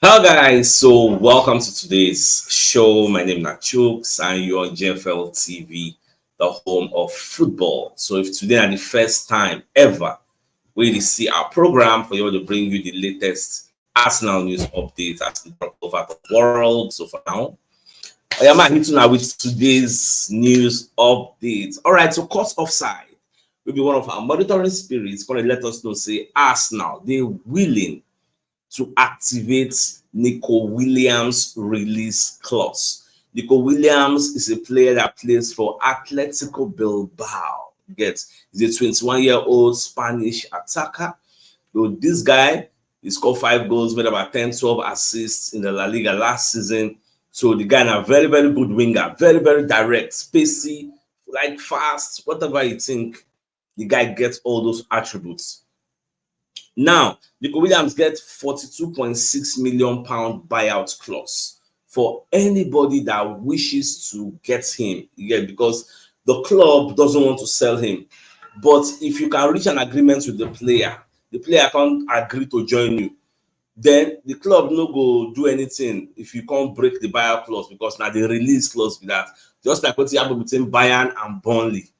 Hello guys, so welcome to today's show. My name is CHUKS and you're on JFL TV, the home of football. So if today is the first time ever we see our program for you to bring you the latest Arsenal news updates as they drop over the world. So for now, I am hitting now with today's news updates. All right, so course offside will be one of our monitoring spirits going to let us know say Arsenal they willing to activate Nico Williams release clause. Nico Williams is a player that plays for Atletico Bilbao. He's a 21-year-old Spanish attacker. So this guy, he scored 5 goals, made about 10, 12 assists in the La Liga last season. So the guy is a very, very good winger, very, very direct, spacey, like fast, whatever you think. The guy gets all those attributes. Now, Nico Williams gets £42.6 million buyout clause for anybody that wishes to get him. Because the club doesn't want to sell him. But if you can reach an agreement with the player can't agree to join you. Then the club no go do anything if you can't break the buyout clause because now the release clause with that. Just like what happened between Bayern and Burnley.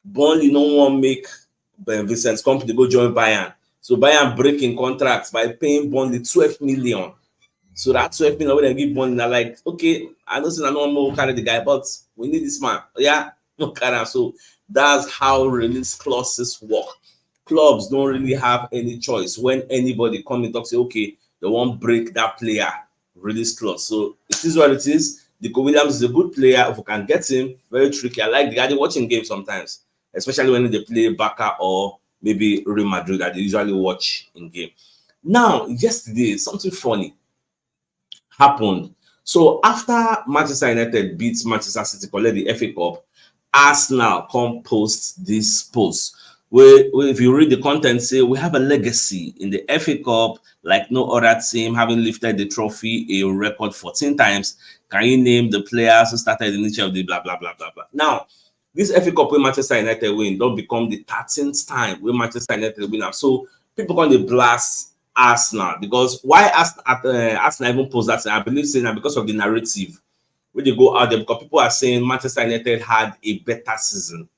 Burnley no one make Ben Vincent's company go join Bayern. So Bayern breaking contracts by paying Burnley 12 million. So that 12 million when they give Burnley, they're like, okay, I don't say I don't want to carry the guy, but we need this man. Yeah, so that's how release clauses work. Clubs don't really have any choice when anybody come and talk, say, okay, they won't break that player release clause. So it is what it is. Nico Williams is a good player. If we can get him, very tricky. I like the guy watching games sometimes, especially when they play Barca or maybe Real Madrid that they usually watch in game. Now, yesterday, something funny happened. So after Manchester United beats Manchester City, collect the FA Cup, Arsenal come post this post. Where if you read the content, say we have a legacy in the FA Cup like no other team, having lifted the trophy a record 14 times. Can you name the players who started in each of the blah blah blah blah blah? Now, this FA Cup where Manchester United win don't become the 13th time where Manchester United win. So people going to blast Arsenal because why Arsenal even post that? I believe saying that because of the narrative when they go out there, because people are saying Manchester United had a better season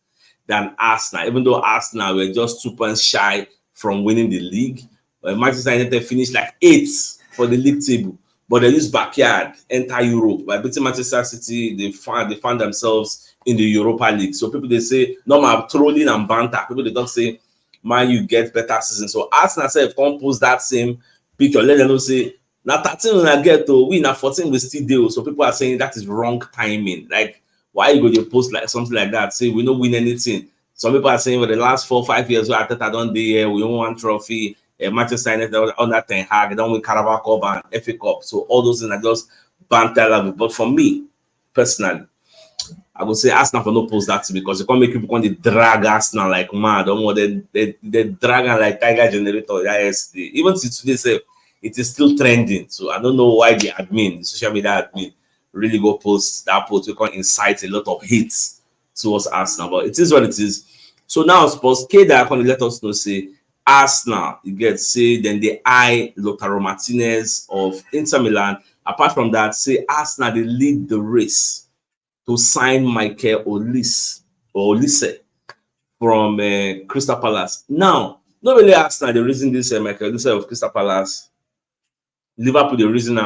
than Arsenal, even though Arsenal were just 2 points shy from winning the league. Manchester United finished like 8th for the league table, but they used backyard enter Europe by beating Manchester City. They found themselves in the Europa League. So people they say normal trolling and banter. People they don't say man you get better season. So Arsenal self can't post that same picture. Let them know say now 13 when I get to win, now 14 we still deal. So people are saying that is wrong timing. Like why you go to post like something like that? Say we don't win anything. Some people are saying for the last 4-5 years, I don't be here, we don't want trophy. Manchester United under Ten Hag, they don't win Carabao Cup and FA Cup. So all those things are just banter level. But for me, personally, I would say Arsenal for no post that because you can't make people want to drag Arsenal like mad. Don't want they drag like Tiger Generator yesterday. Even to today, say it is still trending. So I don't know why the admin, the social media admin, really go post that post. We can incite a lot of hate towards Arsenal, but it is what it is. So now, suppose Keda can let us know say Arsenal, you get say then the eye Lautaro Martinez of Inter Milan. Apart from that, say Arsenal they lead the race to sign Michael Olise from Crystal Palace. Now, not really Arsenal the reason this Michael Olise of Crystal Palace, Liverpool the reason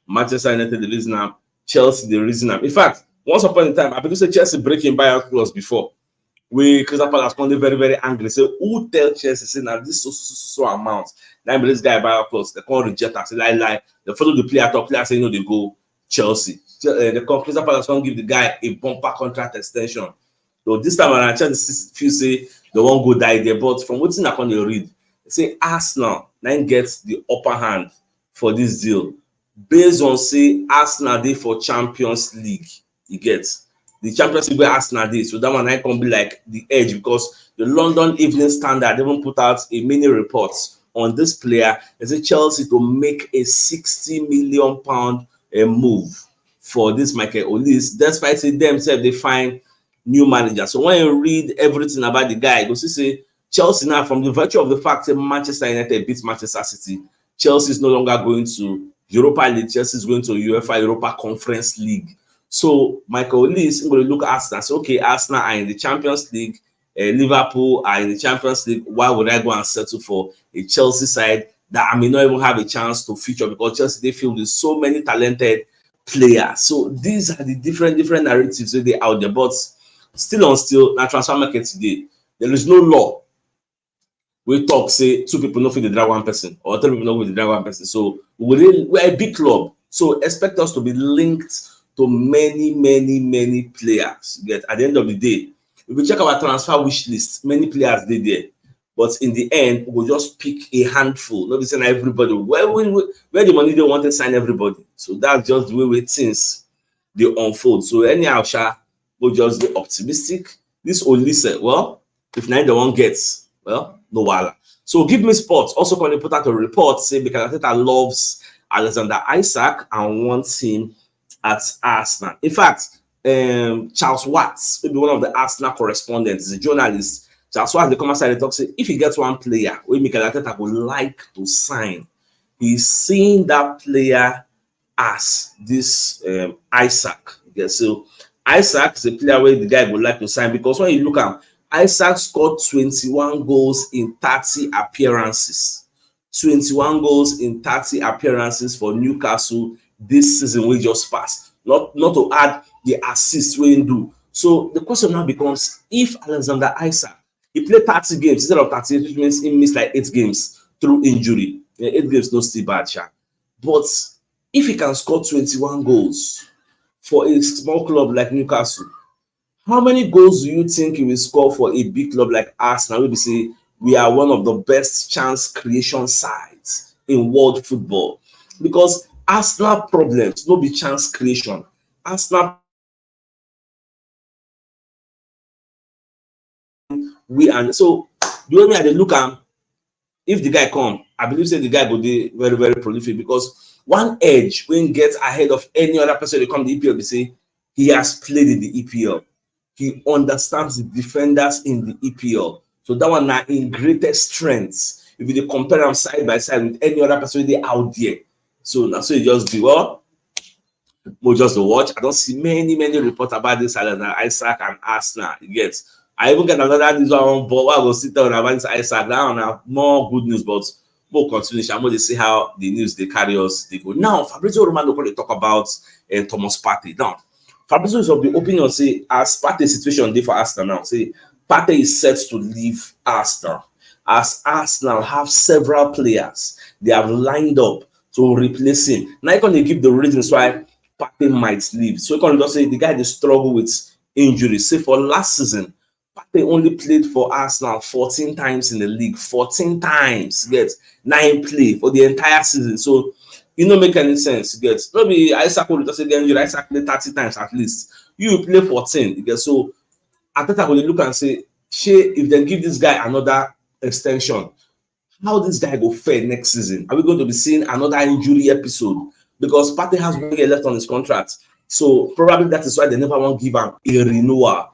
Manchester United the reason Chelsea the reason In fact, once upon a time, I believe say Chelsea breaking buyout clause before. We Crystal Palace come very, very angry. Say, who tell Chelsea say now this so amount? Now this guy buyout clause, they can't reject us. Say lie. They follow the player top player say no, they go Chelsea. The Crystal Palace can't give the guy a bumper contract extension. So this time around, Chelsea feel say they won't go die there. But from what's in upon you read, they say Arsenal then gets the upper hand for this deal. Based on say Arsenal dey for Champions League. You get the Champions League where Arsenal did. So that one I can be like the edge because the London Evening Standard even put out a mini report on this player. They say Chelsea to make a £60 million move for this Michael Olise, despite say themselves they find new manager. So when you read everything about the guy, you see Chelsea now from the virtue of the fact that Manchester United beats Manchester City, Chelsea is no longer going to Europa League. Chelsea is going to UEFA Europa Conference League. So Michael Olise is going to look at Arsenal and say, okay, Arsenal are in the Champions League, Liverpool are in the Champions League. Why would I go and settle for a Chelsea side that I may not even have a chance to feature, because Chelsea, they feel with so many talented players? So these are the different narratives that they out there. But still, na transfer market today, there is no law we talk say two people no fit dey drag one person or three people no fit dey drag one person. So we're a big club, so expect us to be linked to many players. Get at the end of the day, if we check our transfer wish list, many players dey there, but in the end we go just pick a handful, no be say na everybody. Where the money dey want to sign everybody, so that's just the way things dey unfold. So anyhow sha, we just dey optimistic. This Olise, well, if na the one gets, well, no wahala. So Give Me Sports also going to put out a report saying because Arteta loves Alexander Isak and wants him at Arsenal. In fact, Charles Watts, maybe one of the Arsenal correspondents, is a journalist. Charles Watts, the commercial side, talk say if he gets one player where Mikel Arteta would like to sign, he's seeing that player as this Isak. Okay, so Isak is a player where the guy would like to sign, because when you look at Isak scored 21 goals in 30 appearances. 21 goals in 30 appearances for Newcastle this season we just passed. Not to add the assists we do. So the question now becomes, if Alexander Isak, he played 30 games instead of 38, which means he missed like 8 games through injury. 8 games no still bad, sha. But if he can score 21 goals for a small club like Newcastle, how many goals do you think he will score for a big club like Arsenal? We say we are one of the best chance creation sides in world football, because Arsenal problems no be chance creation. Arsenal, so the only way they look at, if the guy come, I believe say the guy will be very prolific, because one edge when gets ahead of any other person they come to the EPL, they say he has played in the EPL. He understands the defenders in the EPL. So that one now in greatest strengths. If you compare them side by side with any other person they out there. So now, so you just do well. We'll just watch. I don't see many reports about this Isak and Arsenal. Yes. I even get another news on, but I will sit down about this Isak. Now have more good news, but we'll continue. I'm going to see how the news they carry us. They go. Now, Fabrizio Romano going to talk about Thomas Partey. Now, Fabrizio is of the opinion, say, as Partey situation there for Arsenal now, say, Partey is set to leave Arsenal. As Arsenal have several players they have lined up to replace him. Now, I can give the reasons why Partey might leave. So, you can just say the guy they struggle with injuries. Say, for last season, Partey only played for Arsenal 14 times in the league. 14 times. Get 9 play for the entire season. So, it no make any sense. You get no be Isak will just again you Isak play 30 times at least. You play 14. You get so Arteta will look and say, if they give this guy another extension, how this guy go fare next season? Are we going to be seeing another injury episode? Because Partey has 1 year left on his contract. So probably that is why they never want to give him a renewal.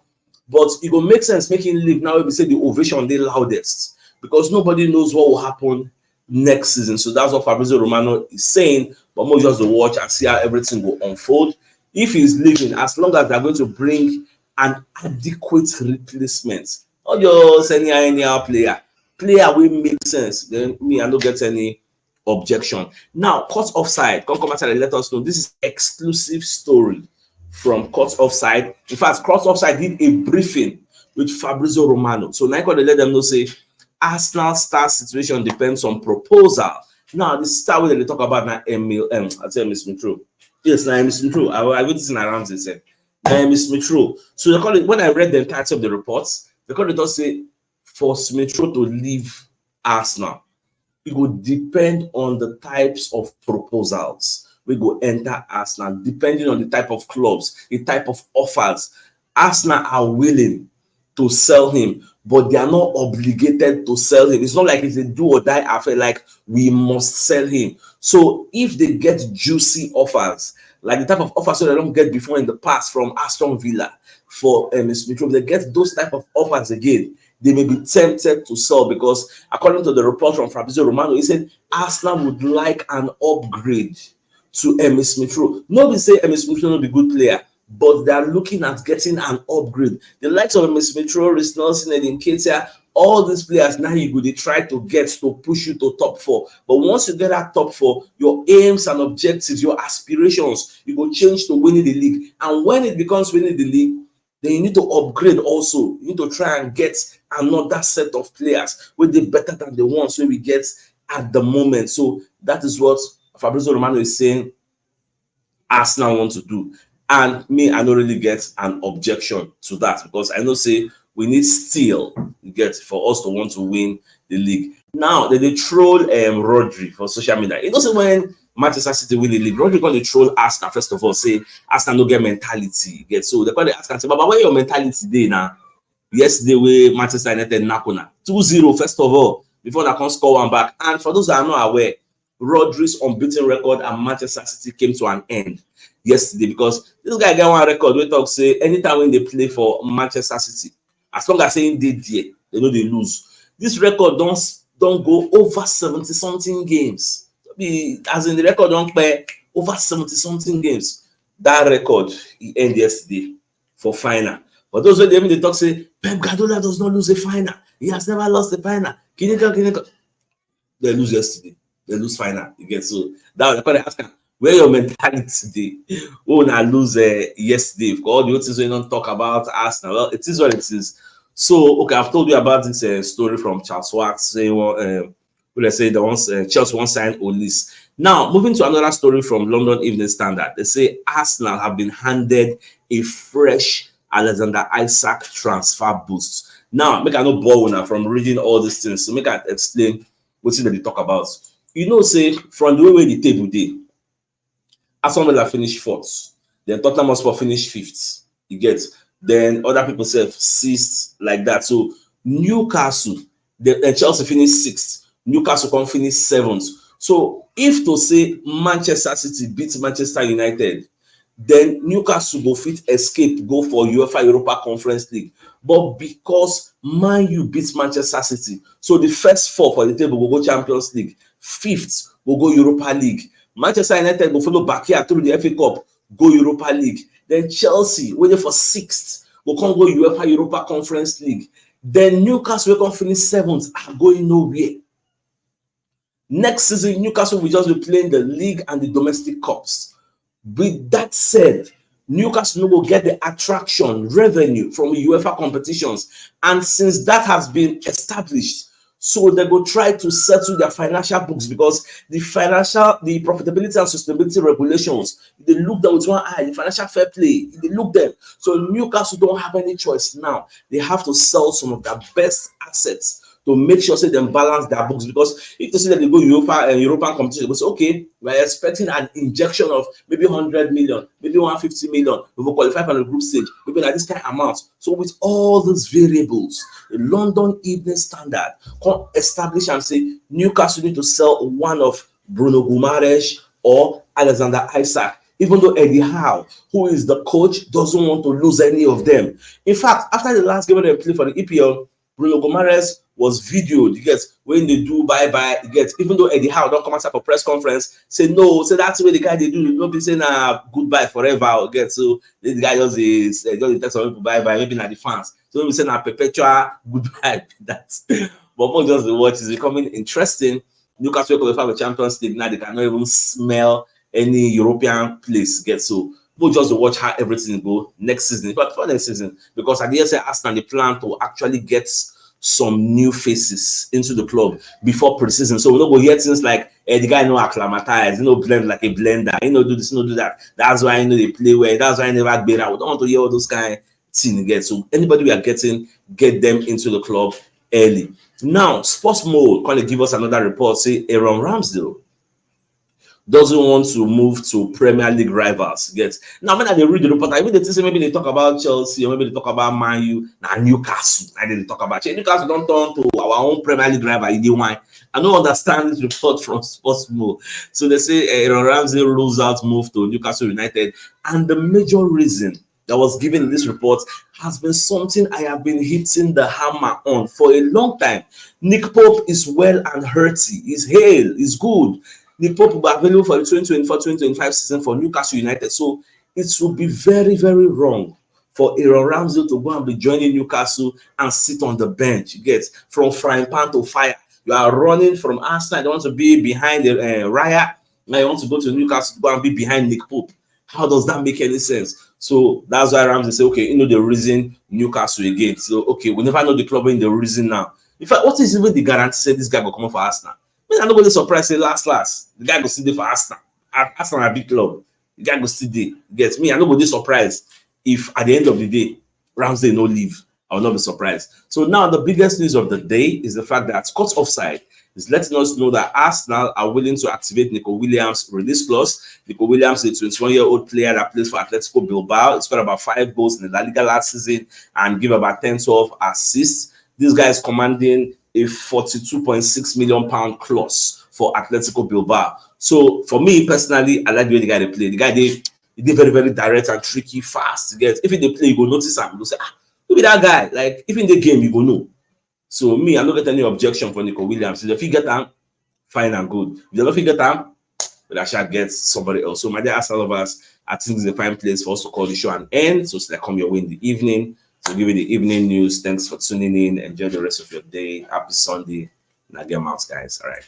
But it will make sense making him leave now if we say the ovation the loudest, because nobody knows what will happen next season. So that's what Fabrizio Romano is saying, but more just to watch and see how everything will unfold. If he's leaving, as long as they're going to bring an adequate replacement, not just any player will make sense, then me I don't get any objection. Now, Cut Offside, come outside and let us know. This is exclusive story from Cut Offside. In fact, Cut Offside did a briefing with Fabrizio Romano. So now they let them know, say, Arsenal star situation depends on proposal. Now, this star where they talk about now, I tell Miss Mitro. Yes, now Miss Mitro. I read this in Ramsdale said. Now Miss Mitro. So they call it, when I read the entirety of the reports, they call it to say for Mitro to leave Arsenal, it would depend on the types of proposals we go enter Arsenal, depending on the type of clubs, the type of offers. Arsenal are willing to sell him, but they are not obligated to sell him. It's not like it's a do or die affair, like we must sell him. So if they get juicy offers, like the type of offers that they don't get before in the past from Aston Villa for Smith, they get those type of offers again, they may be tempted to sell, because according to the report from Fabrizio Romano, he said Arsenal would like an upgrade to Emile Smith Rowe. Nobody say Emile Smith Rowe will be a good player, but they are looking at getting an upgrade. The likes of Emile Smith Rowe, Reece Nelson, and Nketiah, all these players now you go they try to get to push you to top 4. But once you get that top 4, your aims and objectives, your aspirations, you go change to winning the league. And when it becomes winning the league, then you need to upgrade also. You need to try and get another set of players with the better than the ones we get at the moment. So that is what Fabrizio Romano is saying Arsenal want to do. And me, I don't really get an objection to that, because I know say we need still get for us to want to win the league. Now they troll Rodri for social media. You know, say when Manchester City win the league, Rodri going to troll Arsenal first of all, say Arsenal no get mentality. Get so they call the Arsenal say, but where your mentality day now? Yesterday we Manchester United nakuna 2-0 first of all before they can score one back. And for those that are not aware, Rodri's unbeaten record at Manchester City came to an end yesterday, because this guy got one record we talk say anytime when they play for Manchester City, as long as saying they there, they know they lose. This record don't go over 70 something games. As in the record don't play over 70 something games. That record he ended yesterday for final. But those when they talk say Pep Guardiola does not lose a final. He has never lost a final. They lose yesterday. They lose final. You get so that was the ask where your mentality today. Oh, now lose yesterday. For all the other things we don't talk about Arsenal. Well, it is what it is. So okay, I've told you about this story from CHUKS saying let's say the ones Chelsea won't sign Olise. Now moving to another story from London Evening Standard, they say Arsenal have been handed a fresh Alexander Isak transfer boost. Now make I no bore now from reading all these things, so make I explain what they talk about. You know, say from the way the table day, Aston Villa finished 4th, then Tottenham Hotspur finished 5th. You get, then other people say 6th, like that. So Newcastle, then Chelsea finished 6th. Newcastle can finish 7th. So if to say Manchester City beats Manchester United, then Newcastle go fit escape, go for UEFA Europa Conference League. But because Man U beats Manchester City, so the first 4 for the table will go Champions League, 5th will go Europa League. Manchester United will follow back here through the FA Cup, go Europa League. Then Chelsea, waiting for 6th, will come go UEFA Europa Conference League. Then Newcastle will come finish 7th, are going nowhere. Next season, Newcastle will just be playing the league and the domestic cups. With that said, Newcastle will get the attraction revenue from UEFA competitions, and since that has been established, so they will try to settle their financial books, because the profitability and sustainability regulations, they look them with one eye, the financial fair play, they look them. So Newcastle don't have any choice now. They have to sell some of their best assets to make sure say them balance their books, because if they say that they go UEFA and European competition, they say, okay, we're expecting an injection of maybe 100 million, maybe 150 million, we will qualify for the group stage, maybe like this kind of amount. So with all these variables, the London Evening Standard can establish and say Newcastle need to sell one of Bruno Guimaraes or Alexander Isak, even though Eddie Howe, who is the coach, doesn't want to lose any of them. In fact, after the last game they played for the EPL, Bruno Guimaraes was videoed. You get when they do bye-bye, you get, even though Eddie Howe don't come outside for press conference, say no, say that's the way the guy they do. Don't be saying goodbye forever. You get, so the guy just text some people bye-bye, maybe not the fans. So don't be saying perpetual goodbye. That's but more just the watch is becoming interesting. Newcastle qualify for Champions League now, they cannot even smell any European place. Get so we'll just watch how everything go next season, but for next season, because at the end of Arsenal they plan to actually get some new faces into the club before pre-season. So we don't go hear things like the guy no acclimatize, blend like a blender, do this, do that. That's why they play well. That's why I never beat out. We don't want to hear all those kind of things again. So anybody we are getting, get them into the club early. Now, Sports Mode kind of give us another report. Say Aaron Ramsdale doesn't want to move to Premier League rivals. Get now when they read the report, I mean they say maybe they talk about Chelsea or maybe they talk about Man U, now Newcastle. I didn't talk about Newcastle. Don't turn to our own Premier League rival. I don't understand this report from Sports Mo. So they say Aaron Ramsey rules out move to Newcastle United, and the major reason that was given in this report has been something I have been hitting the hammer on for a long time. Nick Pope is well and hearty. He's hale. He's good. Nick Pope will be available for the 2024-2025 season for Newcastle United. So it will be very, very wrong for Aaron Ramsdale to go and be joining Newcastle and sit on the bench. You get from frying pan to fire. You are running from Arsenal. You want to be behind the Raya. Now you want to go to Newcastle to go and be behind Nick Pope. How does that make any sense? So that's why Ramsdale say, okay, you know the reason Newcastle again. So okay, we never know the club in the reason now. In fact, what is even the guarantee say this guy will come up for Arsenal? I mean, I'm not going to surprise say last the guy go still there for Arsenal. Arsenal are a big club. The guy go still there. Get me? I'm not going to be surprised if at the end of the day Ramsdale no leave. I will not be surprised. So now the biggest news of the day is the fact that CHUKS Offside is letting us know that Arsenal are willing to activate Nico Williams' release clause. Nico Williams is a 21-year-old player that plays for Atletico Bilbao. He scored about 5 goals in the La Liga last season and give about 10-12 assists. This guy is commanding a £42.6 million clause for Atletico Bilbao. So for me personally, I like the way the guy they play. The guy they very, very direct and tricky, fast. If they play, you go notice him. You go say, who be that guy? Like if in the game, you go know. So me, I don't get any objection for Nico Williams. If you get him, fine and good. If you don't get him, but I shall get somebody else. So my dear Arsenal lovers, I think it's a fine place for us to call the show an end. So I come your way in the evening to give you the evening news. Thanks for tuning in. Enjoy the rest of your day. Happy Sunday. And I get out, guys. All right.